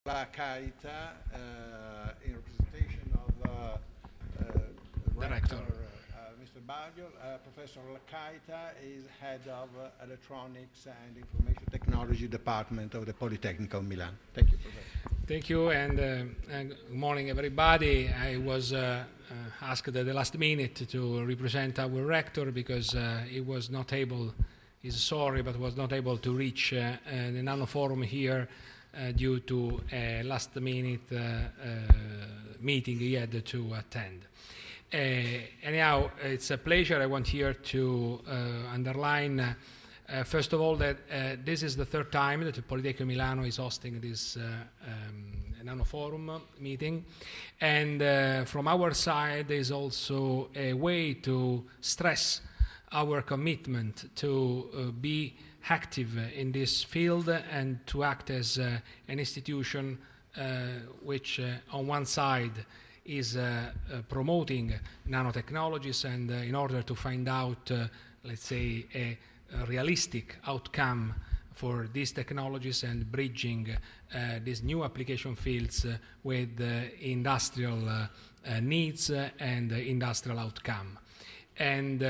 La Caita, in representation of Director. Mr. Baglio. Professor Lacaita is head of Electronics and Information Technology Department of the Politecnico di Milano. Thank you, Professor. Thank you, and good morning, everybody. I was asked at the last minute to represent our rector because he was not able, he's sorry, but was not able to reach the NANOFORUM here due to a last-minute meeting he had to attend. Anyhow, it's a pleasure. I want here to underline, first of all, that this is the third time that the Politecnico di Milano is hosting this NANOFORUM meeting. And from our side, there is also a way to stress our commitment to be active in this field and to act as an institution which, on one side, is promoting nanotechnologies and in order to find out, let's say, a realistic outcome for these technologies and bridging these new application fields with industrial needs and industrial outcome. And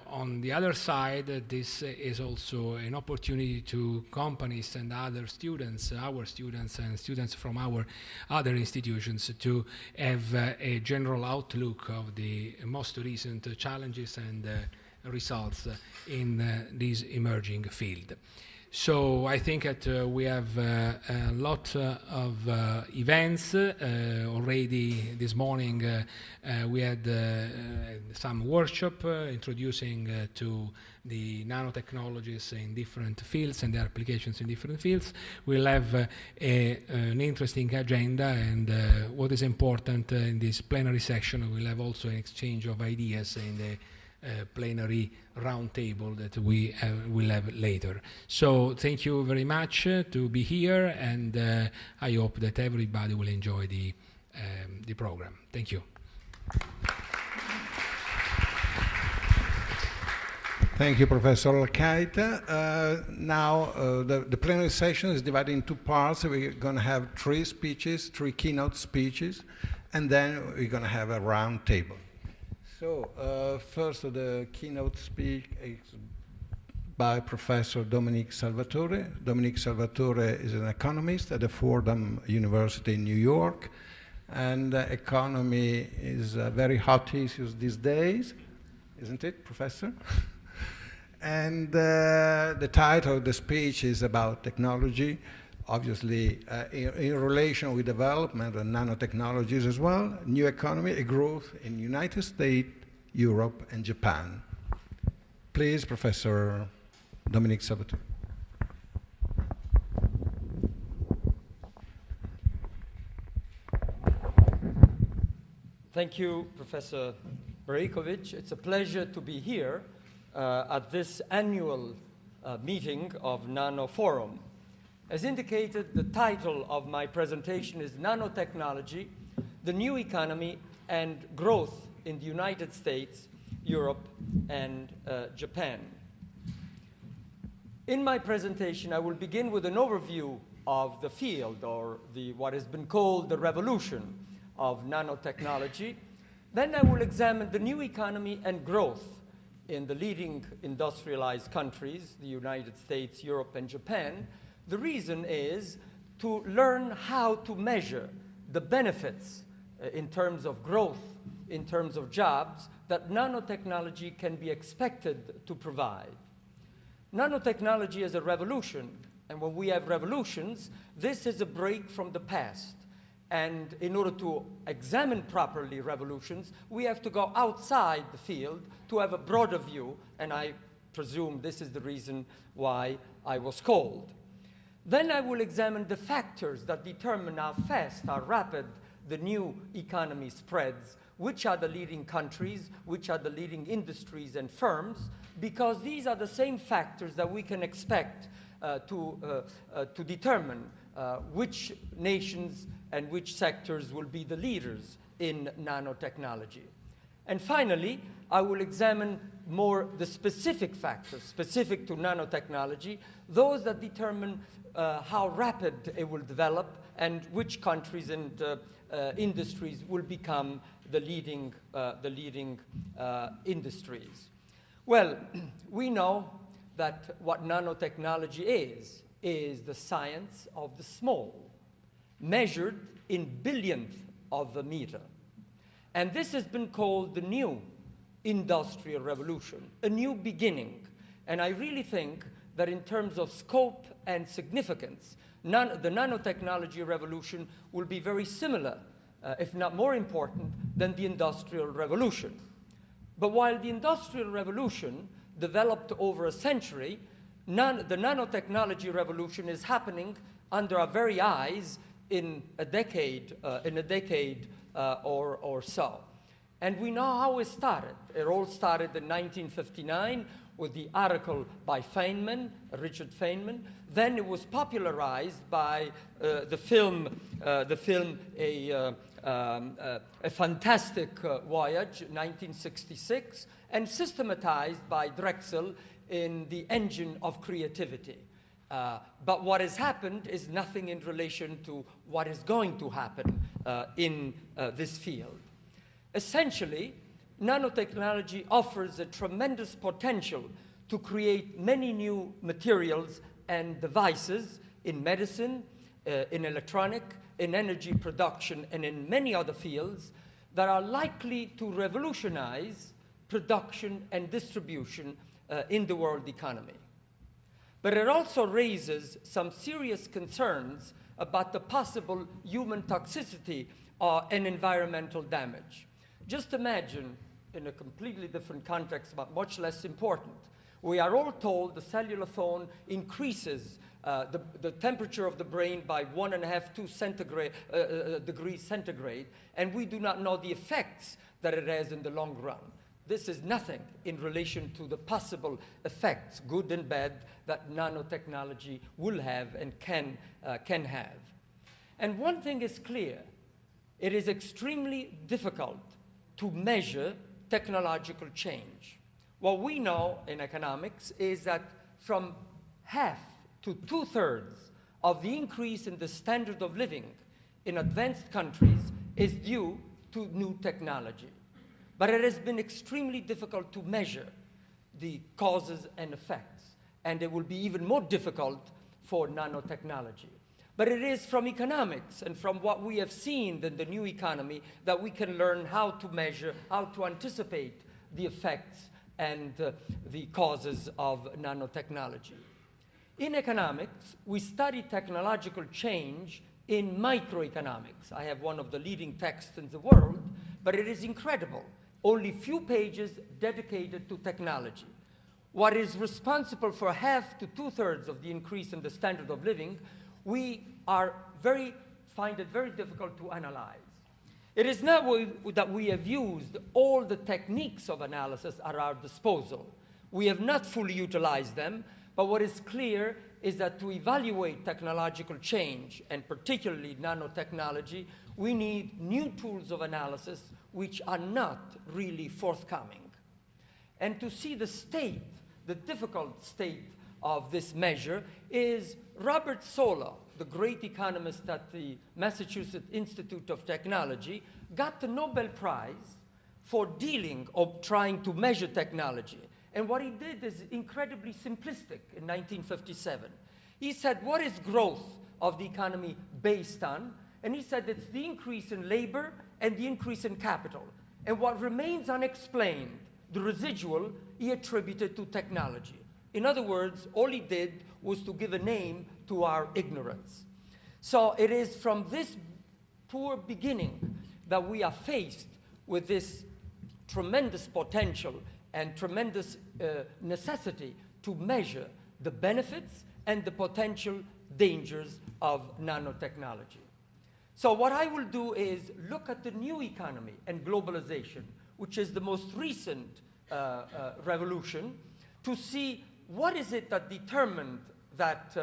on the other side, this is also an opportunity to companies and other students, our students and students from our other institutions, to have a general outlook of the most recent challenges and results in this emerging field. So I think that we have a lot of events. Already this morning we had some workshop introducing to the nanotechnologies in different fields and their applications in different fields. We'll have an interesting agenda, and what is important in this plenary session, we'll have also an exchange of ideas in the plenary roundtable that we will have later. So thank you very much to be here, and I hope that everybody will enjoy the program. Thank you. Thank you, Professor Lacaita. Now, the plenary session is divided in two parts. We're going to have three keynote speeches, and then we're going to have a round table. So, first the keynote speech is by Professor Dominique Salvatore. Dominique Salvatore is an economist at the Fordham University in New York, and economy is a very hot issue these days, isn't it, Professor? And the title of the speech is about technology, obviously in relation with development and nanotechnologies as well, new economy, a growth in the United States, Europe, and Japan. Please, Professor Dominique Salvatore. Thank you, Professor Berikovic. It's a pleasure to be here at this annual meeting of NANOFORUM. As indicated, the title of my presentation is Nanotechnology, the New Economy and Growth in the United States, Europe, and Japan. In my presentation, I will begin with an overview of the field, or what has been called the revolution of nanotechnology. Then I will examine the new economy and growth in the leading industrialized countries, the United States, Europe, and Japan. The reason is to learn how to measure the benefits in terms of growth, in terms of jobs, that nanotechnology can be expected to provide. Nanotechnology is a revolution, and when we have revolutions, this is a break from the past. And in order to examine properly revolutions, we have to go outside the field to have a broader view, and I presume this is the reason why I was called. Then I will examine the factors that determine how fast, how rapid the new economy spreads, which are the leading countries, which are the leading industries and firms, because these are the same factors that we can expect to determine which nations and which sectors will be the leaders in nanotechnology. And finally, I will examine more the specific factors, specific to nanotechnology, those that determine how rapid it will develop and which countries and industries will become the leading industries. Well, we know that what nanotechnology is the science of the small, measured in billionth of a meter. And this has been called the new industrial revolution, a new beginning. And I really think that in terms of scope and significance, the nanotechnology revolution will be very similar, if not more important, than the Industrial Revolution. But while the Industrial Revolution developed over a century, the nanotechnology revolution is happening under our very eyes in a decade or so. And we know how it started. It all started in 1959 with the article by Feynman, Richard Feynman. Then it was popularized by the film A Fantastic Voyage, 1966, and systematized by Drexel in The Engine of Creativity. But what has happened is nothing in relation to what is going to happen in this field. Essentially, nanotechnology offers a tremendous potential to create many new materials and devices in medicine, in electronic, in energy production, and in many other fields that are likely to revolutionize production and distribution in the world economy. But it also raises some serious concerns about the possible human toxicity and environmental damage. Just imagine, in a completely different context, but much less important, we are all told the cellular phone increases the temperature of the brain by 1.5 to 2 degrees centigrade, and we do not know the effects that it has in the long run. This is nothing in relation to the possible effects, good and bad, that nanotechnology will have and can have. And one thing is clear. It is extremely difficult to measure technological change. What we know in economics is that from half to 2/3 of the increase in the standard of living in advanced countries is due to new technology. But it has been extremely difficult to measure the causes and effects, and it will be even more difficult for nanotechnology. But it is from economics and from what we have seen in the new economy that we can learn how to measure, how to anticipate the effects and the causes of nanotechnology. In economics, we study technological change in microeconomics. I have one of the leading texts in the world, but it is incredible. Only few pages dedicated to technology. What is responsible for half to 2/3 of the increase in the standard of living, we find it very difficult to analyze. It is not that we have used all the techniques of analysis at our disposal. We have not fully utilized them, but what is clear is that to evaluate technological change, and particularly nanotechnology, we need new tools of analysis which are not really forthcoming. And to see the difficult state of this measure is Robert Solow, the great economist at the Massachusetts Institute of Technology, got the Nobel Prize for trying to measure technology. And what he did is incredibly simplistic in 1957. He said, what is growth of the economy based on? And he said it's the increase in labor and the increase in capital. And what remains unexplained, the residual, he attributed to technology. In other words, all he did was to give a name to our ignorance. So it is from this poor beginning that we are faced with this tremendous potential and tremendous necessity to measure the benefits and the potential dangers of nanotechnology. So what I will do is look at the new economy and globalization, which is the most recent revolution, to see what is it that determined that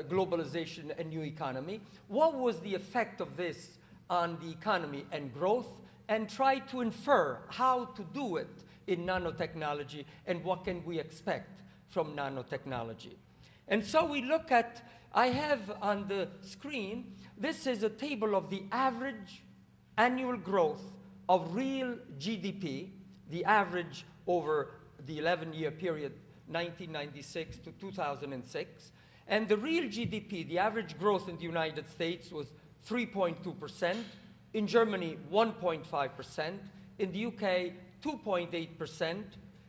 globalization and new economy, what was the effect of this on the economy and growth, and try to infer how to do it in nanotechnology and what can we expect from nanotechnology. And so we look at I have on the screen, this is a table of the average annual growth of real GDP, the average over the 11-year period, 1996 to 2006. And the real GDP, the average growth in the United States was 3.2%, in Germany 1.5%, in the UK 2.8%,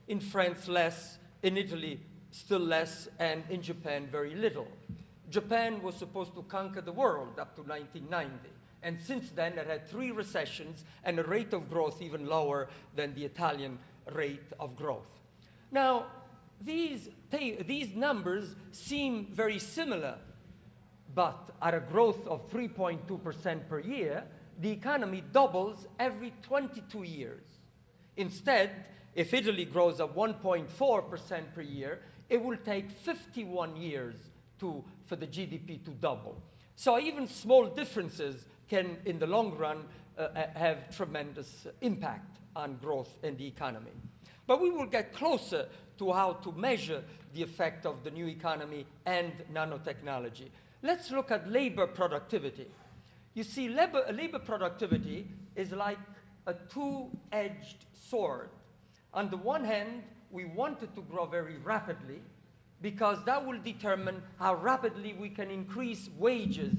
in France less, in Italy still less, and in Japan very little. Japan was supposed to conquer the world up to 1990. And since then, it had 3 recessions and a rate of growth even lower than the Italian rate of growth. Now, these numbers seem very similar, but at a growth of 3.2% per year, the economy doubles every 22 years. Instead, if Italy grows at 1.4% per year, it will take 51 years for the GDP to double. So even small differences can, in the long run, have tremendous impact on growth in the economy. But we will get closer to how to measure the effect of the new economy and nanotechnology. Let's look at labor productivity. You see, labor productivity is like a two-edged sword. On the one hand, we want it to grow very rapidly because that will determine how rapidly we can increase wages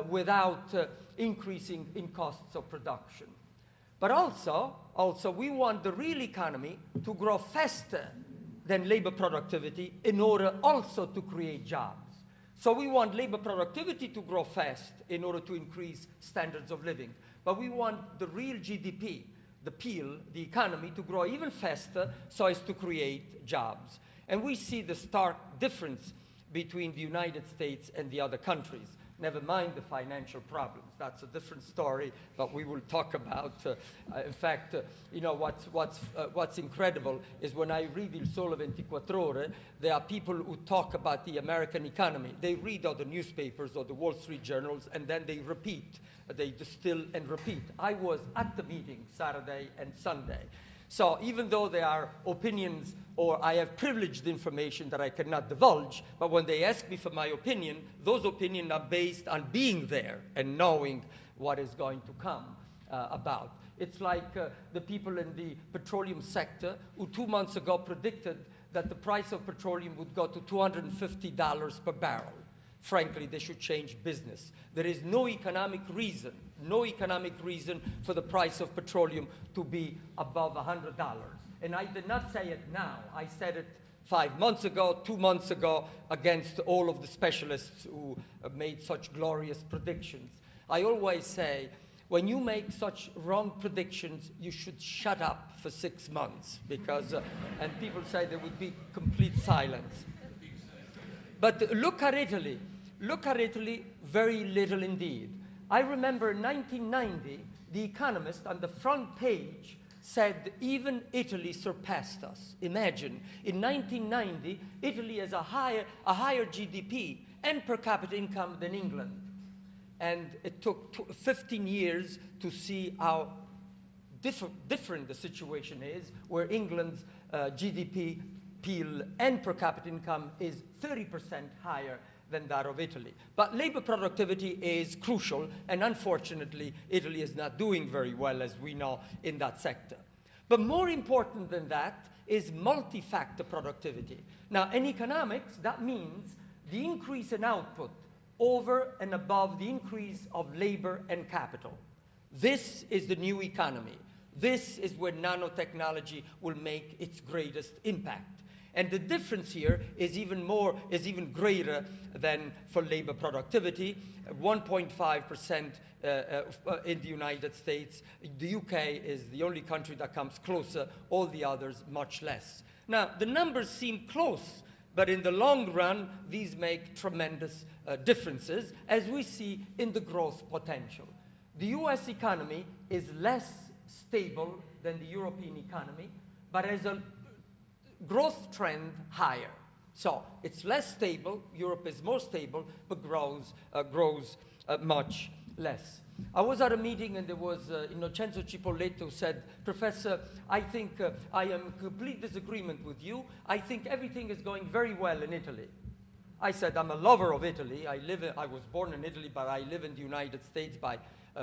without increasing in costs of production. But also we want the real economy to grow faster than labor productivity in order also to create jobs. So we want labor productivity to grow fast in order to increase standards of living. But we want the real GDP, the economy, to grow even faster so as to create jobs. And we see the stark difference between the United States and the other countries. Never mind the financial problems. That's a different story, but we will talk about. In fact, you know, what's incredible is when I read Il Sole 24 Ore, there are people who talk about the American economy. They read all the newspapers or the Wall Street journals, and then they repeat. They distill and repeat. I was at the meeting Saturday and Sunday. So even though there are opinions or I have privileged information that I cannot divulge, but when they ask me for my opinion, those opinions are based on being there and knowing what is going to come about. It's like the people in the petroleum sector who 2 months ago predicted that the price of petroleum would go to $250 per barrel. Frankly, they should change business. There is no economic reason for the price of petroleum to be above $100. And I did not say it now. I said it 5 months ago, 2 months ago, against all of the specialists who made such glorious predictions. I always say, when you make such wrong predictions, you should shut up for 6 months, because, and people say there would be complete silence. But look at Italy. Look at Italy, very little indeed. I remember in 1990, The Economist on the front page said even Italy surpassed us. Imagine, in 1990, Italy has a higher GDP and per capita income than England. And it took 15 years to see how different the situation is, where England's GDP, PIL, and per capita income is 30% higher than that of Italy. But labor productivity is crucial, and unfortunately, Italy is not doing very well, as we know, in that sector. But more important than that is multi-factor productivity. Now, in economics, that means the increase in output over and above the increase of labor and capital. This is the new economy. This is where nanotechnology will make its greatest impact. And the difference here is even greater than for labor productivity, 1.5% in the United States. The UK is the only country that comes closer, all the others much less. Now, the numbers seem close, but in the long run, these make tremendous differences, as we see in the growth potential. The US economy is less stable than the European economy, but has a growth trend higher. So it's less stable, Europe is more stable, but grows much less. I was at a meeting and there was Innocenzo Cipolletto who said, "Professor, I think I am in complete disagreement with you. I think everything is going very well in Italy." I said, I'm a lover of Italy. I was born in Italy, but I live in the United States by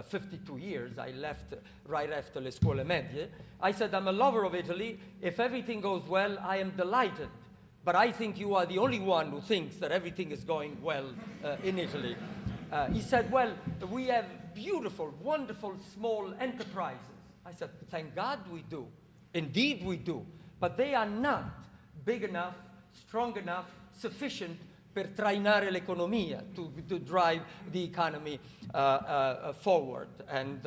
52 years. I left right after le scuole medie. I said, I'm a lover of Italy. If everything goes well, I am delighted. But I think you are the only one who thinks that everything is going well in Italy. He said, well, we have beautiful, wonderful small enterprises. I said, thank God we do. Indeed we do. But they are not big enough, strong enough, sufficient per trainare l'economia, to drive the economy forward. And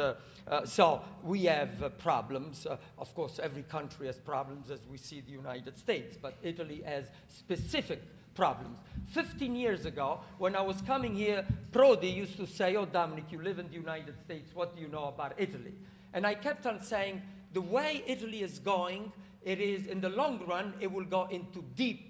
so we have problems. Of course, every country has problems, as we see the United States, but Italy has specific problems. 15 years ago, when I was coming here, Prodi used to say, oh, Dominic, you live in the United States, what do you know about Italy? And I kept on saying, the way Italy is going, it is, in the long run, it will go into deep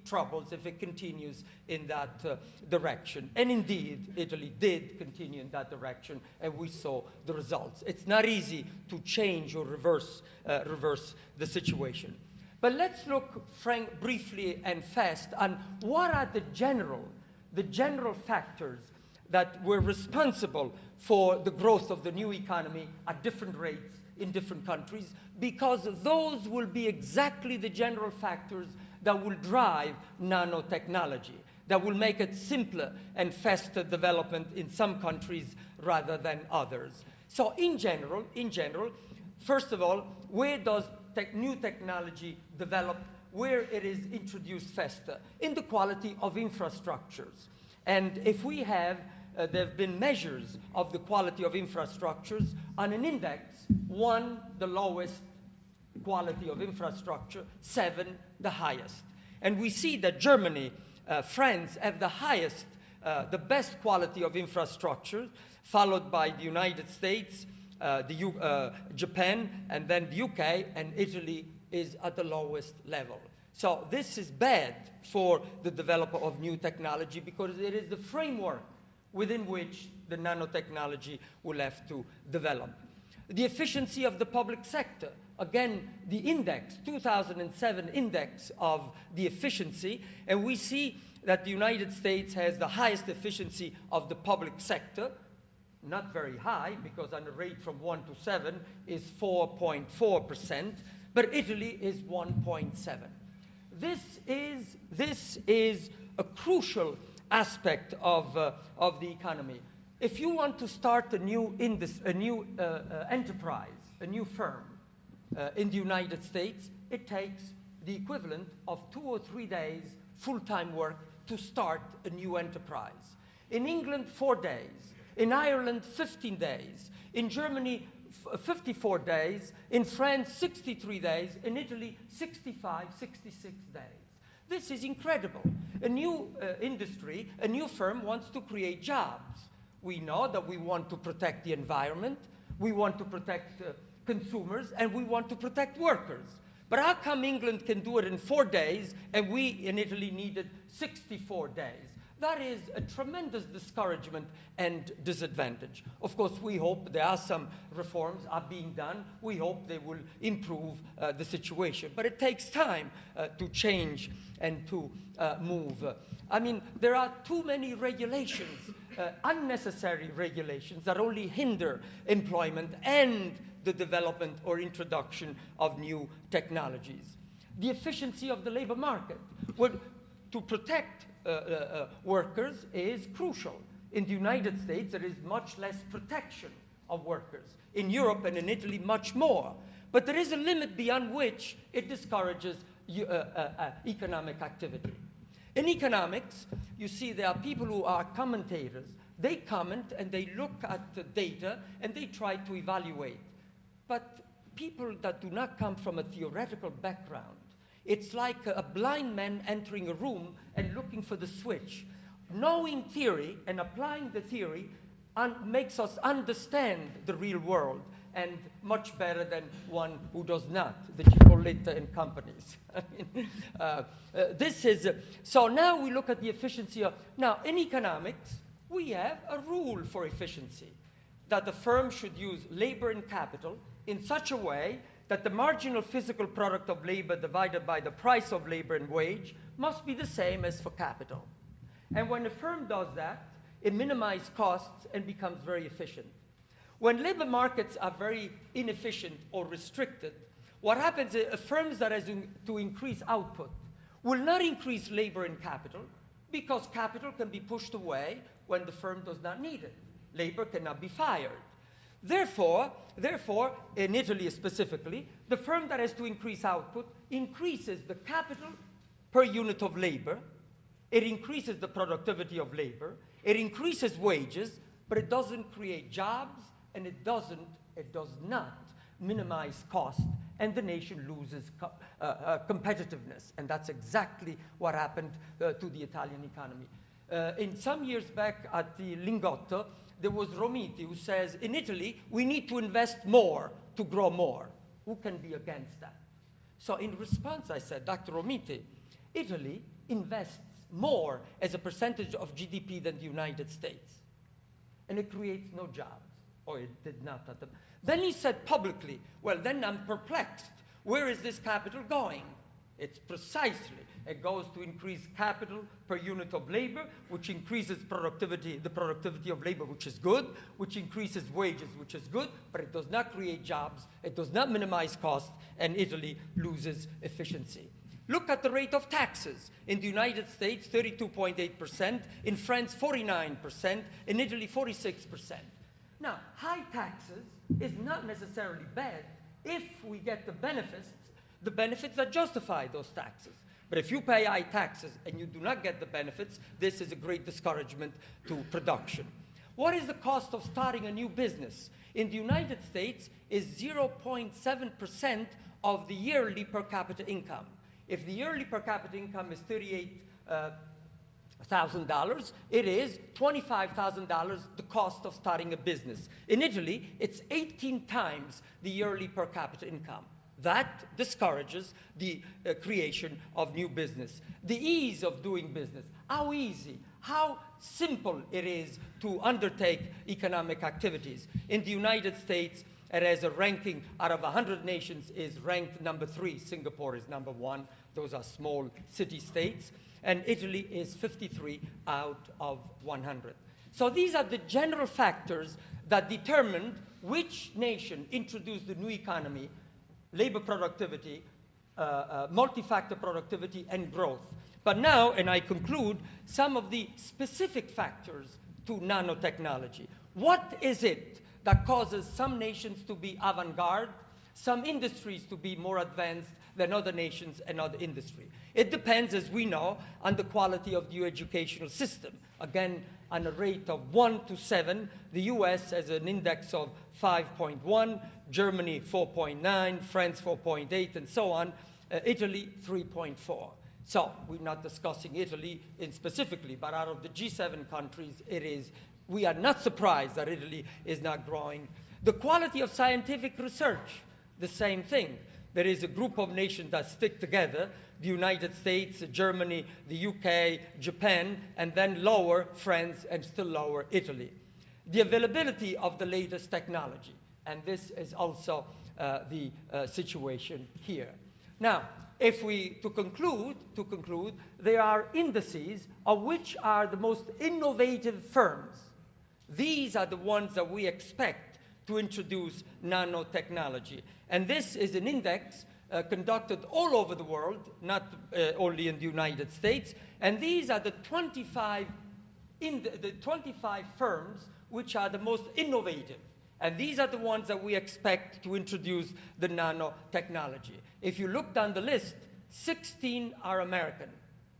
troubles if it continues in that direction. And indeed, Italy did continue in that direction, and we saw the results. It's not easy to change or reverse the situation. But let's look, Frank, briefly and fast on what are the general factors that were responsible for the growth of the new economy at different rates in different countries, because those will be exactly the general factors that will drive nanotechnology, that will make it simpler and faster development in some countries rather than others. So in general, first of all, where does new technology develop, where it is introduced faster? In the quality of infrastructures. And if we have, there have been measures of the quality of infrastructures on an index, 1, the lowest quality of infrastructure, 7, the highest. And we see that Germany, France have the highest, the best quality of infrastructure, followed by the United States, Japan, and then the UK, and Italy is at the lowest level. So this is bad for the development of new technology, because it is the framework within which the nanotechnology will have to develop. The efficiency of the public sector. Again, the index, 2007 index of the efficiency, and we see that the United States has the highest efficiency of the public sector, not very high, because on a rate from 1 to 7 is 4.4%, but Italy is 1.7. This is a crucial aspect of the economy. If you want to start a new enterprise, a new firm in the United States, it takes the equivalent of 2 or 3 days full-time work to start a new enterprise. In England, 4 days. In Ireland, 15 days. In Germany, 54 days. In France, 63 days. In Italy, 65, 66 days. This is incredible. A new industry, a new firm wants to create jobs. We know that we want to protect the environment, we want to protect consumers, and we want to protect workers. But how come England can do it in 4 days, and we in Italy needed 64 days? That is a tremendous discouragement and disadvantage. Of course, we hope there are some reforms are being done. We hope they will improve the situation. But it takes time to change and to move. I mean, there are too many regulations, unnecessary regulations that only hinder employment and the development or introduction of new technologies. The efficiency of the labor market. To protect workers is crucial. In the United States, there is much less protection of workers. In Europe and in Italy, much more. But there is a limit beyond which it discourages economic activity. In economics, you see there are people who are commentators. They comment and they look at the data and they try to evaluate. But people that do not come from a theoretical background, it's like a blind man entering a room and looking for the switch. Knowing theory and applying the theory makes us understand the real world, and much better than one who does not, the Cipolletta and companies. So now we look at the efficiency of, now in economics, we have a rule for efficiency, that the firm should use labor and capital in such a way that the marginal physical product of labor divided by the price of labor and wage must be the same as for capital. And when a firm does that, it minimizes costs and becomes very efficient. When labor markets are very inefficient or restricted, what happens is firms that have to increase output will not increase labor and capital, because capital can be pushed away when the firm does not need it. Labor cannot be fired. Therefore, in Italy specifically, the firm that has to increase output increases the capital per unit of labor, it increases the productivity of labor, it increases wages, but it doesn't create jobs, and it does not minimize cost, and the nation loses competitiveness. And that's exactly what happened to the Italian economy. In some years back at the Lingotto, there was Romiti who says, in Italy, we need to invest more to grow more. Who can be against that? So in response, I said, Dr. Romiti, Italy invests more as a percentage of GDP than the United States. And it creates no jobs. Or it did not at the... Then he said publicly, well, then I'm perplexed. Where is this capital going? It's precisely, it goes to increase capital per unit of labor, which increases productivity, the productivity of labor, which is good, which increases wages, which is good, but it does not create jobs, it does not minimize costs, and Italy loses efficiency. Look at the rate of taxes. In the United States, 32.8%, in France, 49%, in Italy, 46%. Now, high taxes is not necessarily bad if we get the benefits that justify those taxes. But if you pay high taxes and you do not get the benefits, this is a great discouragement to production. What is the cost of starting a new business? In the United States, is 0.7% of the yearly per capita income. If the yearly per capita income is $38,000, it is $25,000 the cost of starting a business. In Italy, it's 18 times the yearly per capita income. That discourages the creation of new business. The ease of doing business, how easy, how simple it is to undertake economic activities. In the United States, it has a ranking out of 100 nations, is ranked number 3. Singapore is number 1. Those are small city-states. And Italy is 53 out of 100. So these are the general factors that determined which nation introduced the new economy, labor productivity, multi-factor productivity, and growth. But now, and I conclude, some of the specific factors to nanotechnology. What is it that causes some nations to be avant-garde, some industries to be more advanced than other nations and other industry? It depends, as we know, on the quality of the educational system. Again, on a rate of 1 to 7, the US has an index of 5.1, Germany 4.9, France 4.8, and so on, Italy 3.4. So we're not discussing Italy specifically, but out of the G7 countries, we are not surprised that Italy is not growing. The quality of scientific research, the same thing. There is a group of nations that stick together, the United States, Germany, the UK, Japan, and then lower, France, and still lower, Italy. The availability of the latest technology, and this is also the situation here. Now, to conclude, there are indices of which are the most innovative firms. These are the ones that we expect to introduce nanotechnology. And this is an index conducted all over the world, not only in the United States. And these are the 25 firms which are the most innovative. And these are the ones that we expect to introduce the nanotechnology. If you look down the list, 16 are American,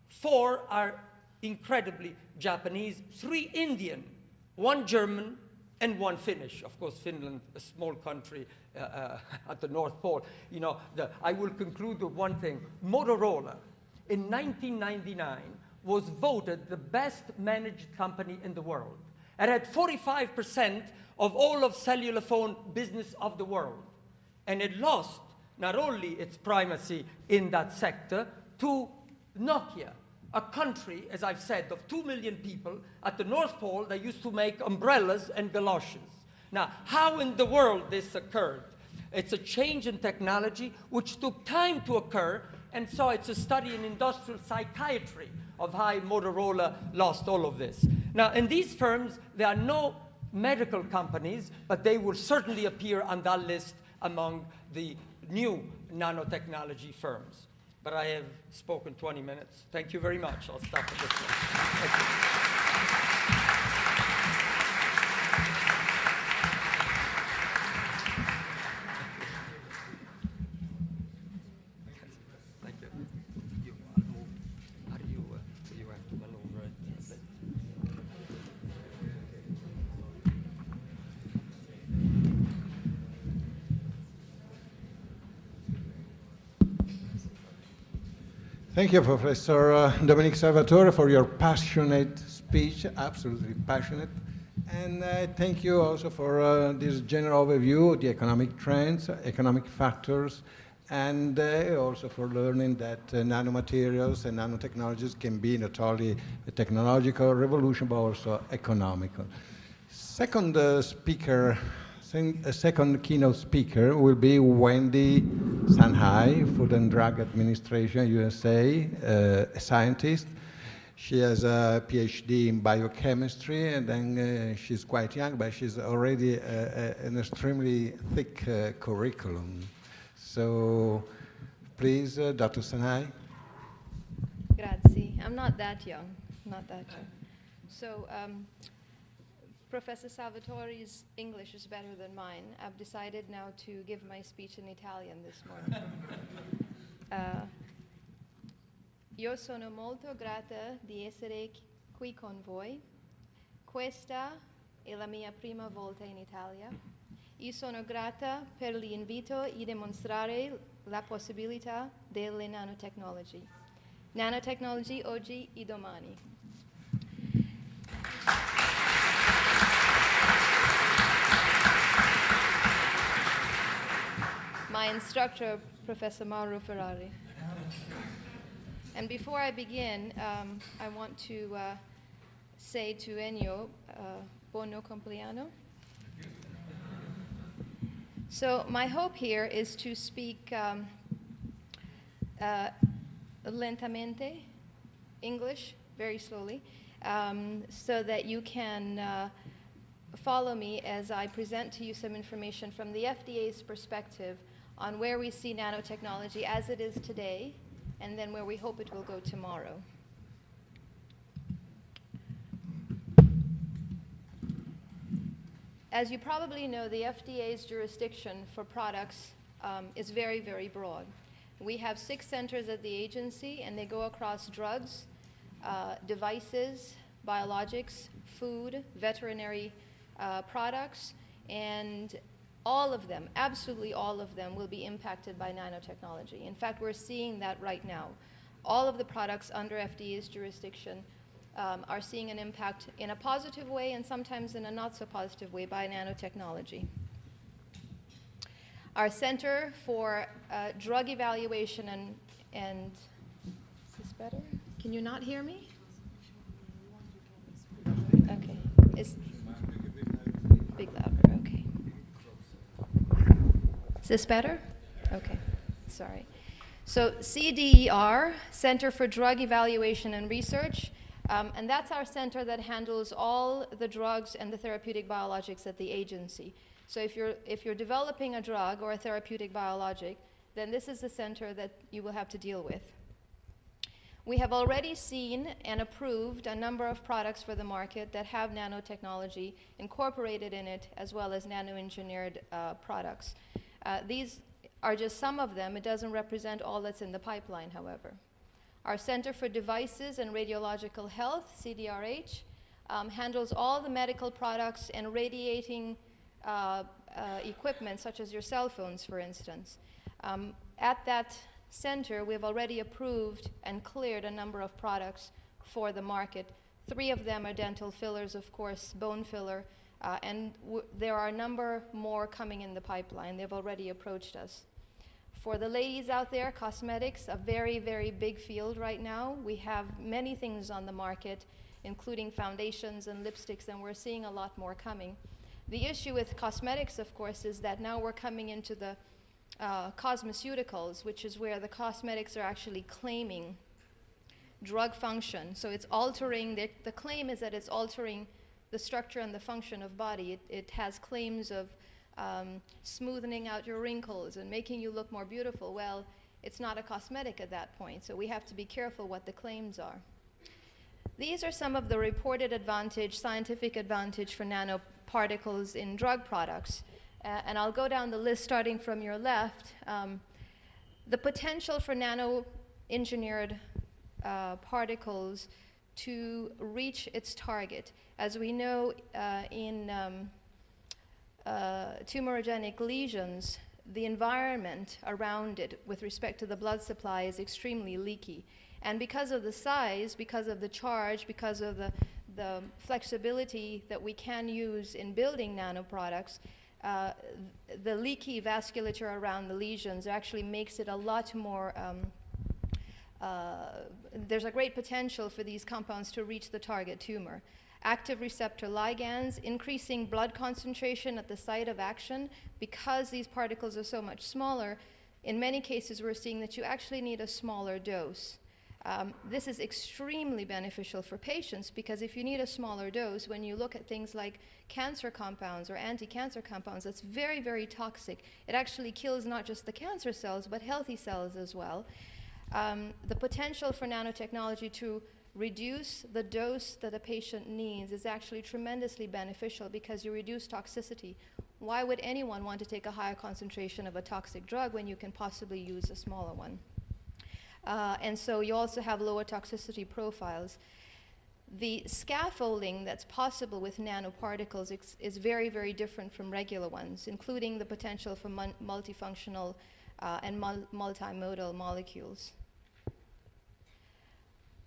4 are incredibly Japanese, 3 Indian, 1 German, and 1 Finnish. Of course, Finland, a small country at the North Pole. You know, I will conclude with one thing. Motorola, in 1999, was voted the best managed company in the world. It had 45% of all of cellular phone business of the world. And it lost not only its primacy in that sector to Nokia, a country, as I've said, of 2 million people at the North Pole that used to make umbrellas and galoshes. Now, how in the world this occurred? It's a change in technology which took time to occur and saw it's a study in industrial psychiatry of how Motorola lost all of this. Now, in these firms, there are no medical companies, but they will certainly appear on that list among the new nanotechnology firms. But I have spoken 20 minutes. Thank you very much. I'll stop at this point. Thank you. Thank you, Professor Dominique Salvatore, for your passionate speech, absolutely passionate. And thank you also for this general overview of the economic trends, economic factors, and also for learning that nanomaterials and nanotechnologies can be not only a technological revolution, but also economical. Second keynote speaker will be Wendy Sanhai, Food and Drug Administration, USA, a scientist. She has a PhD in biochemistry, and then she's quite young, but she's already an extremely thick curriculum. So please, Dr. Sanhai. Grazie. I'm not that young, not that young. So, Professor Salvatore's English is better than mine. I've decided now to give my speech in Italian this morning. Io sono molto grata di essere qui con voi. Questa è la mia prima volta in Italia. Io sono grata per l'invito e dimostrare la possibilità delle nanotecnologie. Nanotecnologie oggi e domani. My instructor, Professor Mauro Ferrari. And before I begin, I want to say to Ennio, buon compleanno. So my hope here is to speak lentamente, English, very slowly, so that you can follow me as I present to you some information from the FDA's perspective on where we see nanotechnology as it is today, and then where we hope it will go tomorrow. As you probably know, the FDA's jurisdiction for products is very, very broad. We have 6 centers at the agency, and they go across drugs, devices, biologics, food, veterinary products, and all of them, absolutely all of them, will be impacted by nanotechnology. In fact, we're seeing that right now. All of the products under FDA's jurisdiction are seeing an impact in a positive way and sometimes in a not so positive way by nanotechnology. Our Center for Drug Evaluation and is this better? Can you not hear me? Okay. Is big louder, okay. Is this better? Okay, sorry. So CDER, Center for Drug Evaluation and Research, and that's our center that handles all the drugs and the therapeutic biologics at the agency. So if you're developing a drug or a therapeutic biologic, then this is the center that you will have to deal with. We have already seen and approved a number of products for the market that have nanotechnology incorporated in it, as well as nano-engineered products. These are just some of them. It doesn't represent all that's in the pipeline, however. Our Center for Devices and Radiological Health, CDRH, handles all the medical products and radiating equipment, such as your cell phones, for instance. At that center, we've already approved and cleared a number of products for the market. 3 of them are dental fillers, of course, bone filler, and there are a number more coming in the pipeline. They've already approached us. For the ladies out there, cosmetics, a very, very big field right now. We have many things on the market, including foundations and lipsticks, and we're seeing a lot more coming. The issue with cosmetics, of course, is that now we're coming into the cosmeceuticals, which is where the cosmetics are actually claiming drug function. So it's altering, the claim is that it's altering the structure and the function of body. It has claims of smoothing out your wrinkles and making you look more beautiful. Well, it's not a cosmetic at that point, so we have to be careful what the claims are. These are some of the reported advantage, scientific advantage for nanoparticles in drug products. And I'll go down the list starting from your left. The potential for nano-engineered particles to reach its target. As we know, in tumorigenic lesions, the environment around it with respect to the blood supply is extremely leaky. And because of the size, because of the charge, because of the flexibility that we can use in building nanoproducts, the leaky vasculature around the lesions actually makes it a lot more, there's a great potential for these compounds to reach the target tumor. Active receptor ligands, increasing blood concentration at the site of action. Because these particles are so much smaller, in many cases we're seeing that you actually need a smaller dose. This is extremely beneficial for patients because if you need a smaller dose, when you look at things like cancer compounds or anti-cancer compounds, that's very, very toxic. It actually kills not just the cancer cells, but healthy cells as well. The potential for nanotechnology to reduce the dose that a patient needs is actually tremendously beneficial because you reduce toxicity. Why would anyone want to take a higher concentration of a toxic drug when you can possibly use a smaller one? And so you also have lower toxicity profiles. The scaffolding that's possible with nanoparticles is very, very different from regular ones, including the potential for multifunctional and multimodal molecules.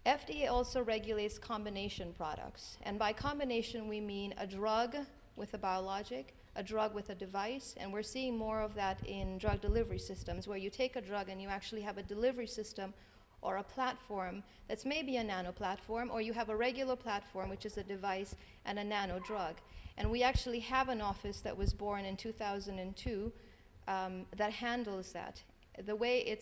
FDA also regulates combination products. And by combination, we mean a drug with a biologic, a drug with a device, and we're seeing more of that in drug delivery systems, where you take a drug and you actually have a delivery system or a platform that's maybe a nano platform, or you have a regular platform, which is a device, and a nano drug. And we actually have an office that was born in 2002 that handles that. The way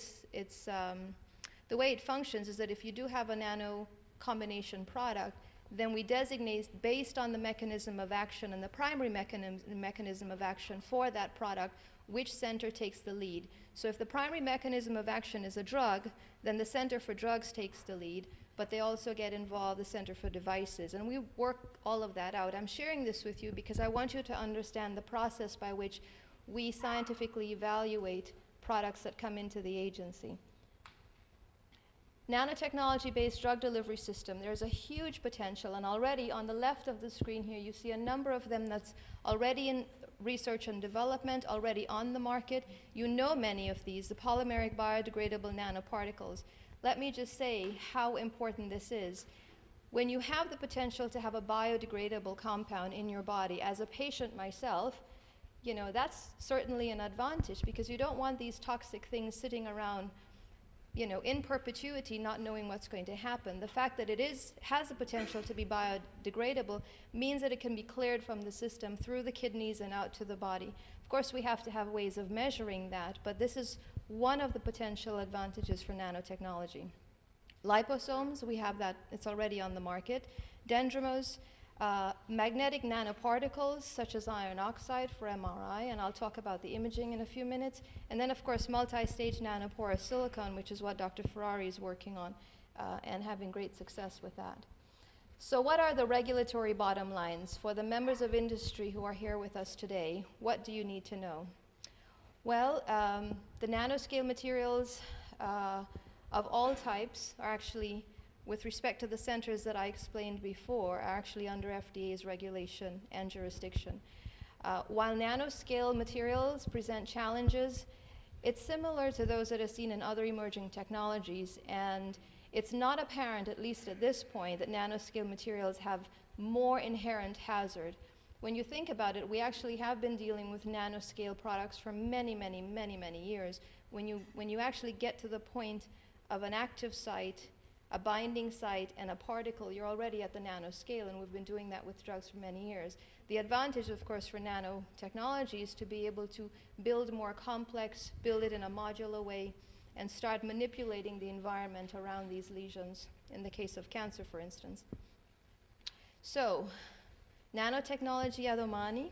the way it functions is that if you do have a nano combination product, then we designate based on the mechanism of action and the primary mechanism of action for that product, which center takes the lead. So if the primary mechanism of action is a drug, then the Center for Drugs takes the lead, but they also get involved, the Center for Devices, and we work all of that out. I'm sharing this with you because I want you to understand the process by which we scientifically evaluate products that come into the agency. Nanotechnology-based drug delivery system, there's a huge potential, and already on the left of the screen here you see a number of them that's already in research and development, already on the market. You know many of these, the polymeric biodegradable nanoparticles. Let me just say how important this is. When you have the potential to have a biodegradable compound in your body, as a patient myself, you know, that's certainly an advantage because you don't want these toxic things sitting around, you know, in perpetuity, not knowing what's going to happen. The fact that it has the potential to be biodegradable means that it can be cleared from the system through the kidneys and out to the body. Of course, we have to have ways of measuring that, but this is one of the potential advantages for nanotechnology. Liposomes, we have that, it's already on the market. Dendrimers, magnetic nanoparticles such as iron oxide for MRI, and I'll talk about the imaging in a few minutes. And then, of course, multi-stage nanoporous silicone, which is what Dr. Ferrari is working on and having great success with that. So what are the regulatory bottom lines for the members of industry who are here with us today? What do you need to know? Well, the nanoscale materials of all types are actually, with respect to the centers that I explained before, are actually under FDA's regulation and jurisdiction. While nanoscale materials present challenges, it's similar to those that are seen in other emerging technologies, and it's not apparent, at least at this point, that nanoscale materials have more inherent hazard. When you think about it, we actually have been dealing with nanoscale products for many, many, many, many years. When you actually get to the point of an active site, a binding site, and a particle, you're already at the nanoscale, and we've been doing that with drugs for many years. The advantage, of course, for nanotechnology is to be able to build more complex, build it in a modular way, and start manipulating the environment around these lesions, in the case of cancer, for instance. So, nanotechnology a domani.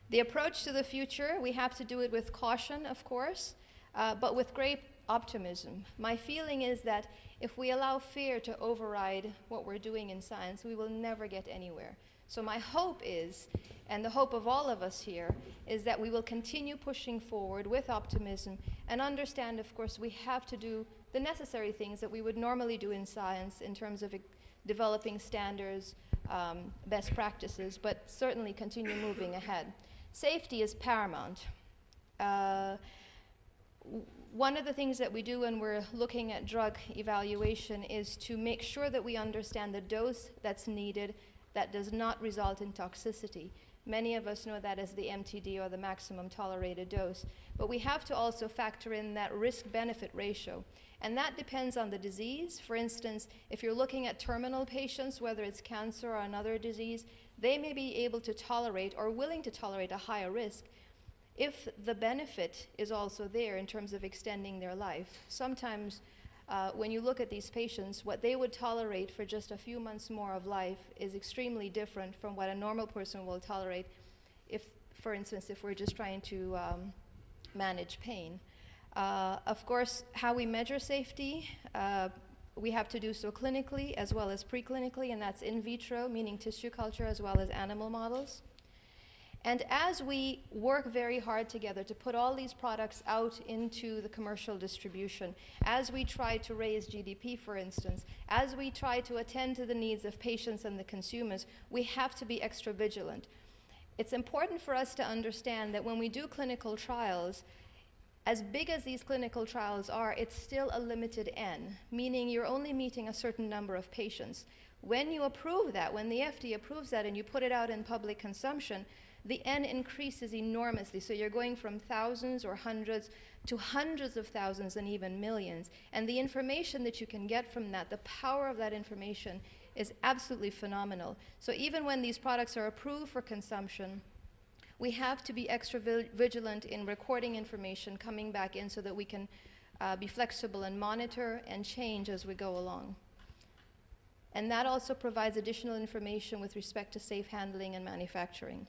The approach to the future, we have to do it with caution, of course, but with great optimism. My feeling is that if we allow fear to override what we're doing in science, we will never get anywhere. So my hope is, and the hope of all of us here, is that we will continue pushing forward with optimism and understand, of course, we have to do the necessary things that we would normally do in science in terms of developing standards, best practices, but certainly continue moving ahead. Safety is paramount. One of the things that we do when we're looking at drug evaluation is to make sure that we understand the dose that's needed that does not result in toxicity. Many of us know that as the MTD, or the maximum tolerated dose. But we have to also factor in that risk-benefit ratio. And that depends on the disease. For instance, if you're looking at terminal patients, whether it's cancer or another disease, they may be able to tolerate or willing to tolerate a higher risk if the benefit is also there in terms of extending their life. Sometimes when you look at these patients, what they would tolerate for just a few months more of life is extremely different from what a normal person will tolerate if, for instance, if we're just trying to manage pain. Of course, how we measure safety, we have to do so clinically as well as preclinically, and that's in vitro, meaning tissue culture, as well as animal models. And as we work very hard together to put all these products out into the commercial distribution, as we try to raise GDP, for instance, as we try to attend to the needs of patients and the consumers, we have to be extra vigilant. It's important for us to understand that when we do clinical trials, as big as these clinical trials are, it's still a limited N, meaning you're only meeting a certain number of patients. When you approve that, when the FDA approves that and you put it out in public consumption, the N increases enormously. So you're going from thousands or hundreds to hundreds of thousands and even millions. And the information that you can get from that, the power of that information is absolutely phenomenal. So even when these products are approved for consumption, we have to be extra vigilant in recording information coming back in so that we can be flexible and monitor and change as we go along. And that also provides additional information with respect to safe handling and manufacturing.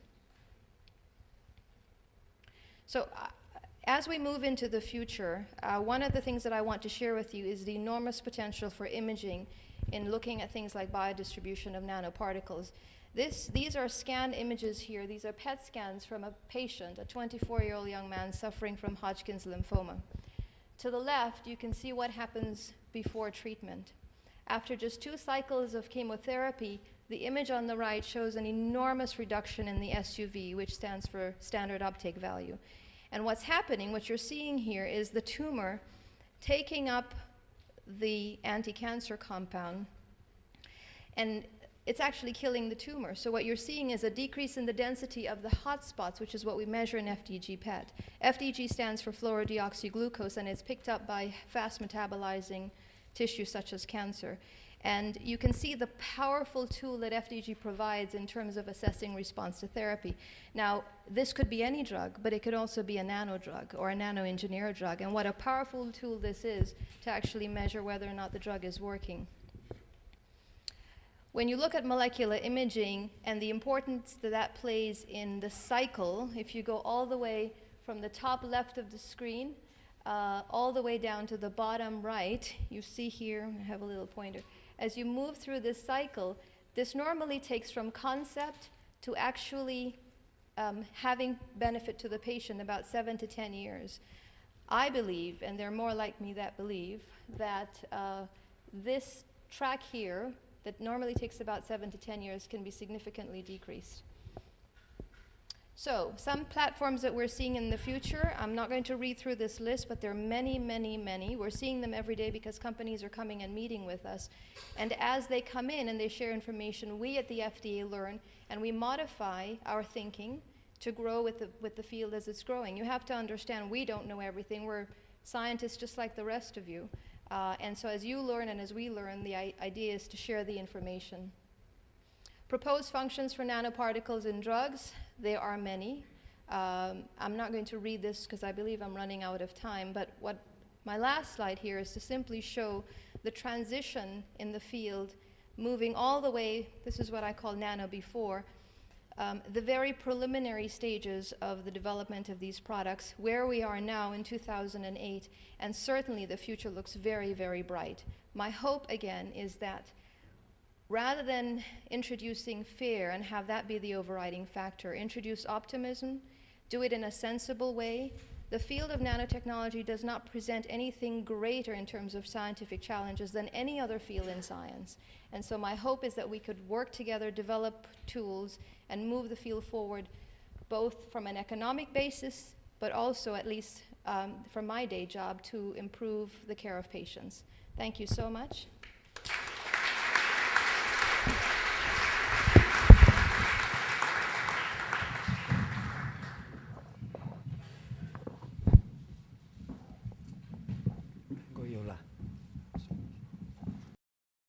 So as we move into the future, one of the things that I want to share with you is the enormous potential for imaging in looking at things like biodistribution of nanoparticles. These are scanned images here. These are PET scans from a patient, a 24-year-old young man suffering from Hodgkin's lymphoma. To the left, you can see what happens before treatment. After just 2 cycles of chemotherapy, the image on the right shows an enormous reduction in the SUV, which stands for standard uptake value. And what's happening, what you're seeing here, is the tumor taking up the anti-cancer compound, and it's actually killing the tumor. So what you're seeing is a decrease in the density of the hotspots, which is what we measure in FDG PET. FDG stands for fluorodeoxyglucose, and it's picked up by fast metabolizing tissue such as cancer. And you can see the powerful tool that FDG provides in terms of assessing response to therapy. Now, this could be any drug, but it could also be a nano drug or a nano-engineered drug. And what a powerful tool this is to actually measure whether or not the drug is working. When you look at molecular imaging and the importance that that plays in the cycle, if you go all the way from the top left of the screen all the way down to the bottom right, you see here, I have a little pointer, as you move through this cycle, this normally takes from concept to actually having benefit to the patient about 7 to 10 years. I believe, and there are more like me that believe, that this track here, that normally takes about 7 to 10 years, can be significantly decreased. So, some platforms that we're seeing in the future, I'm not going to read through this list, but there are many, many, many. We're seeing them every day because companies are coming and meeting with us. And as they come in and they share information, we at the FDA learn, and we modify our thinking to grow with the field as it's growing. You have to understand we don't know everything. We're scientists just like the rest of you. And so as you learn and as we learn, the idea is to share the information. Proposed functions for nanoparticles in drugs, there are many. I'm not going to read this because I believe I'm running out of time, but what my last slide here is to simply show the transition in the field moving all the way, this is what I call nano before, the very preliminary stages of the development of these products, where we are now in 2008, and certainly the future looks very, very bright. My hope, again, is that rather than introducing fear and have that be the overriding factor, introduce optimism, do it in a sensible way. The field of nanotechnology does not present anything greater in terms of scientific challenges than any other field in science. And so my hope is that we could work together, develop tools, and move the field forward, both from an economic basis, but also, at least from my day job, to improve the care of patients. Thank you so much.